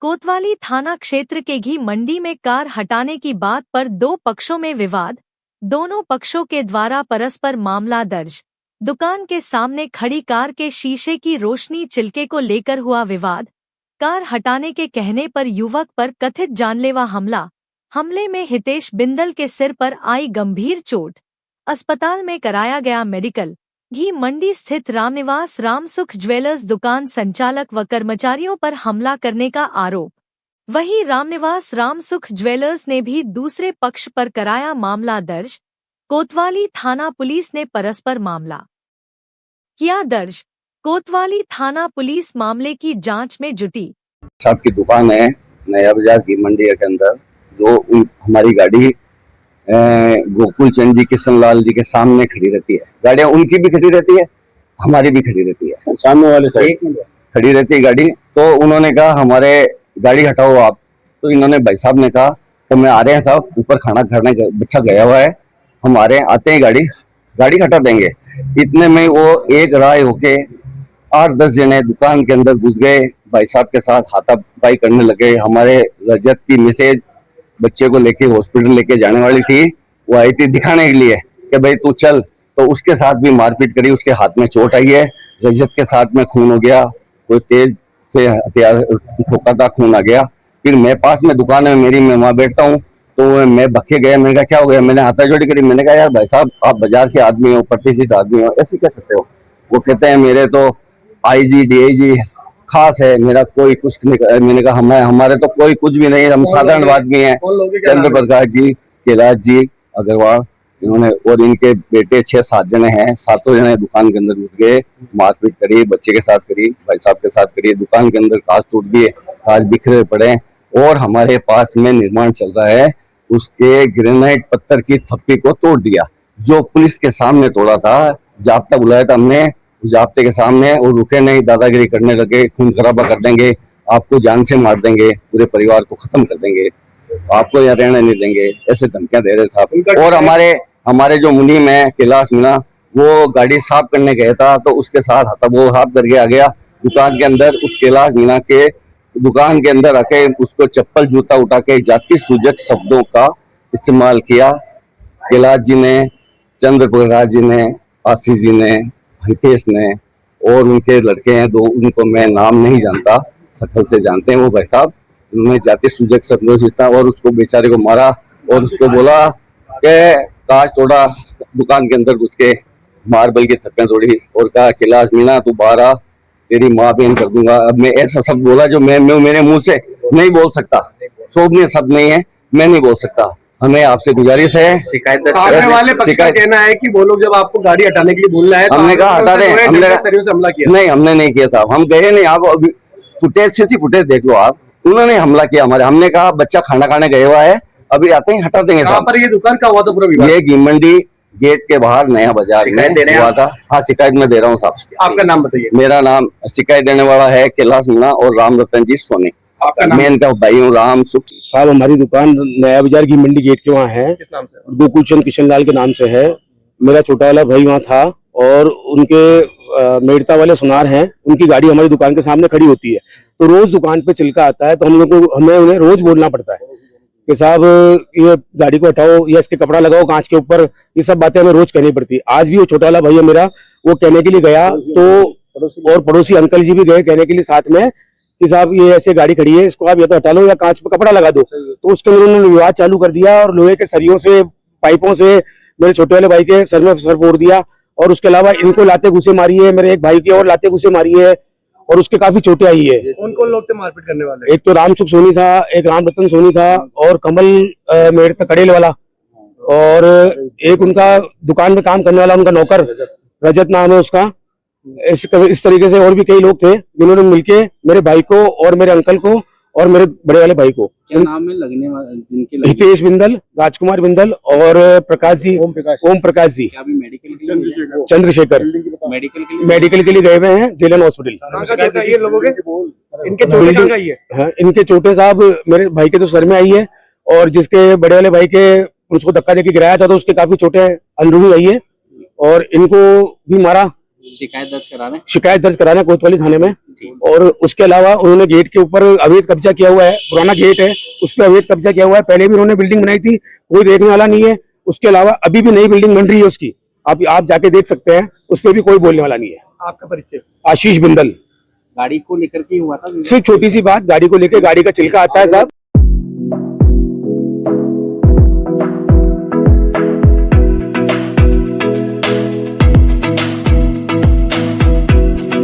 कोतवाली थाना क्षेत्र के घी मंडी में कार हटाने की बात पर दो पक्षों में विवाद। दोनों पक्षों के द्वारा परस्पर मामला दर्ज। दुकान के सामने खड़ी कार के शीशे की रोशनी चिलके को लेकर हुआ विवाद। कार हटाने के कहने पर युवक पर कथित जानलेवा हमला। हमले में हितेश बिंदल के सिर पर आई गंभीर चोट। अस्पताल में कराया गया मेडिकल। घी मंडी स्थित रामनिवास रामसुख ज्वेलर्स दुकान संचालक व कर्मचारियों पर हमला करने का आरोप। वहीं रामनिवास रामसुख ज्वेलर्स ने भी दूसरे पक्ष पर कराया मामला दर्ज। कोतवाली थाना पुलिस ने परस्पर मामला किया दर्ज। कोतवाली थाना पुलिस मामले की जांच में जुटी। साहब की दुकान है नया बाजार घी मंडी के अंदर, जो हमारी गाड़ी गोकुल चंद जी किशन लाल जी के सामने खड़ी रहती है। गाड़ियां उनकी भी खड़ी रहती है, हमारी भी खड़ी रहती है, सामने वाले साइड खड़ी रहती है गाड़ी। तो उन्होंने कहा हमारे गाड़ी हटाओ आप। तो इन्होंने भाई साहब ने कहा तो मैं आ रहे हैं साहब, ऊपर खाना खाने बच्चा गया हुआ है, हम आ रहे हैं, आते हैं गाड़ी हटा देंगे। इतने में वो एक राय होके 8-10 जने दुकान के अंदर घुस गए, भाई साहब के साथ हाथापाई करने लगे। हमारे रजत की मिसेज बच्चे को लेके हॉस्पिटल लेके जाने वाली थी, वो आई थी दिखाने के लिए कि भाई तू चल, तो उसके साथ भी मारपीट करी। उसके हाथ में चोट आई है, रजत के साथ में खून हो गया, कोई तेज से हथियार ठोका था, खून आ गया। फिर मैं पास में दुकान है मेरी, मैं वहां बैठता हूँ, तो मैं भक्के गया। मैंने कहा क्या हो गया, मैंने हाथाजोड़ी करी। मैंने कहा यार भाई साहब आप बाजार के आदमी हो, प्रतिष्ठित आदमी हो, ऐसे क्या करते हो। वो कहते हैं मेरे तो IG DIG खास है, मेरा कोई कुछ नहीं। मैंने कहा हमारे तो कोई कुछ भी नहीं, हम साधारण आदमी हैं। चंद्र प्रकाश जी, कैलाश जी अग्रवाल, इन्होंने और इनके बेटे 6-7 जने हैं। 7 जने दुकान के अंदर घुस गए, मारपीट करी, बच्चे के साथ करी, भाई साहब के साथ करी। दुकान के अंदर कांच टूट दिए, कांच बिखरे पड़े। और हमारे पास में निर्माण चल रहा है, उसके ग्रेनाइट पत्थर की थप्पी को तोड़ दिया, जो पुलिस के सामने तोड़ा था। जाब्ता बुलाया था हमने, जाब्ते के सामने, और रुके नहीं, दादागिरी करने लगे, खून खराबा कर देंगे, आपको जान से मार देंगे, पूरे परिवार को खत्म कर देंगे, आपको यहाँ रहने नहीं देंगे, ऐसे धमकियां दे रहे साहब। और हमारे जो मुनीम है कैलाश मीणा, वो गाड़ी साफ करने गया था, तो उसके साथ वो साफ करके आ गया दुकान के अंदर। उस कैलाश मीणा के दुकान के अंदर आके उसको चप्पल जूता उठा के जाति सूचक शब्दों का इस्तेमाल किया। कैलाश जी ने, चंद्र प्रकाश जी ने, आशीष जी ने, हितेश ने, और उनके लड़के हैं 2, उनको मैं नाम नहीं जानता, शक्ल से जानते हैं वो भाई साहब। उन्होंने जाति सूचक शब्दों से था और उसको बेचारे को मारा, और उसको बोला कि कांच तोड़ा, दुकान के अंदर घुस के मार्बल की थप्पियां तोड़ी, और कहा कैलाश मीणा तू बाहर आ, तेरी माँ बहन कर दूंगा। अब मैं ऐसा शब्द बोला जो मैं मेरे मुंह से नहीं बोल सकता, शोभनीय शब्द नहीं है, मैं नहीं बोल सकता। हमें आपसे गुजारिश है, शिकायत वाले पक्ष का कहना है कि वो लोग जब आपको गाड़ी हटाने के लिए बोल रहा है, हमने कहा हटा दें, हमने हमला किया। नहीं, हमने नहीं किया साहब, हम गए नहीं। आप फुटेज से फुटेज देख लो आप, उन्होंने हमला किया हमारे। हमने कहा बच्चा खाना खाने गया हुआ है, अभी आते हैं हटा देंगे साहब। पर ये दुकान का हुआ था पूरा विवाद? ये घी मंडी गेट के बाहर नया बाजार में हुआ था। हाँ, शिकायत में दे रहा हूँ साहब। आपका नाम बताइए। मेरा नाम, शिकायत देने वाला है कैलाश मीणा और राम रतन जी सोनी। मैं इनका भाई हूँ, राम सुख साहब। हमारी दुकान नया बाजार की मंडी गेट के वहाँ है, गोकुल चंद किशन लाल के नाम से है। मेरा छोटा वाला भाई वहाँ था, और उनके मेड़ता वाले सुनार हैं, उनकी गाड़ी हमारी दुकान के सामने खड़ी होती है, तो रोज दुकान पे चिल्का आता है। तो हमें उन्हें रोज बोलना पड़ता है कि साहब ये गाड़ी को हटाओ, या इसके कपड़ा लगाओ कांच के ऊपर, ये सब बातें हमें रोज कहनी पड़ती है। आज भी वो छोटा वाला भाई है मेरा, वो कहने के लिए गया, तो और पड़ोसी अंकल जी भी गए कहने के लिए साथ में कि साहब ये ऐसे गाड़ी खड़ी है, इसको आप या तो हटा लो या कांच पे कपड़ा लगा दो। तो उसके लिए उन्होंने विवाद चालू कर दिया, और लोहे के सरियों से, पाइपों से मेरे छोटे वाले भाई के सर में सर फोड़ दिया। और उसके अलावा इनको लाते घुसे मारी है, मेरे एक भाई की और लाते घुसे मारी है, और उसके काफी चोटें आई है। कौन लोग थे मारपीट करने वाले? एक तो रामसुख सोनी था, एक राम रतन सोनी था, और कमल मेड़ता कड़ेल वाला, और एक उनका दुकान में काम करने वाला उनका नौकर रजत नाम है उसका। इस तरीके से और भी कई लोग थे जिन्होंने मिलके मेरे भाई को और मेरे अंकल को और मेरे बड़े वाले भाई को, क्या नाम है लगने वाले जिनके? हितेश बिंदल, राजकुमार बिंदल और प्रकाश जी, ओम प्रकाश जी, चंद्रशेखर मेडिकल के लिए गए हुए हैं जेलन हॉस्पिटल। ये लोगों के इनके चोटें कहाँ गई है? हाँ, इनके चोटें साहब मेरे भाई के तो सर में आई है, और जिसके बड़े वाले भाई के उसको धक्का देके गिराया था, तो उसके काफी चोटें अंदरूनी आई है, और इनको भी मारा। शिकायत दर्ज कराने कोतवाली थाने में। और उसके अलावा उन्होंने गेट के ऊपर अवैध कब्जा किया हुआ है, पुराना गेट है उस पर अवैध कब्जा किया हुआ है। पहले भी उन्होंने बिल्डिंग बनाई थी, कोई देखने वाला नहीं है। उसके अलावा अभी भी नई बिल्डिंग बन रही है उसकी, आप जाके देख सकते हैं, उस पर भी कोई बोलने वाला नहीं है। आपका परिचय? आशीष बिंदल। गाड़ी को लेकर के हुआ था? सिर्फ छोटी सी बात, गाड़ी को लेकर गाड़ी का चिल्का आता है साहब।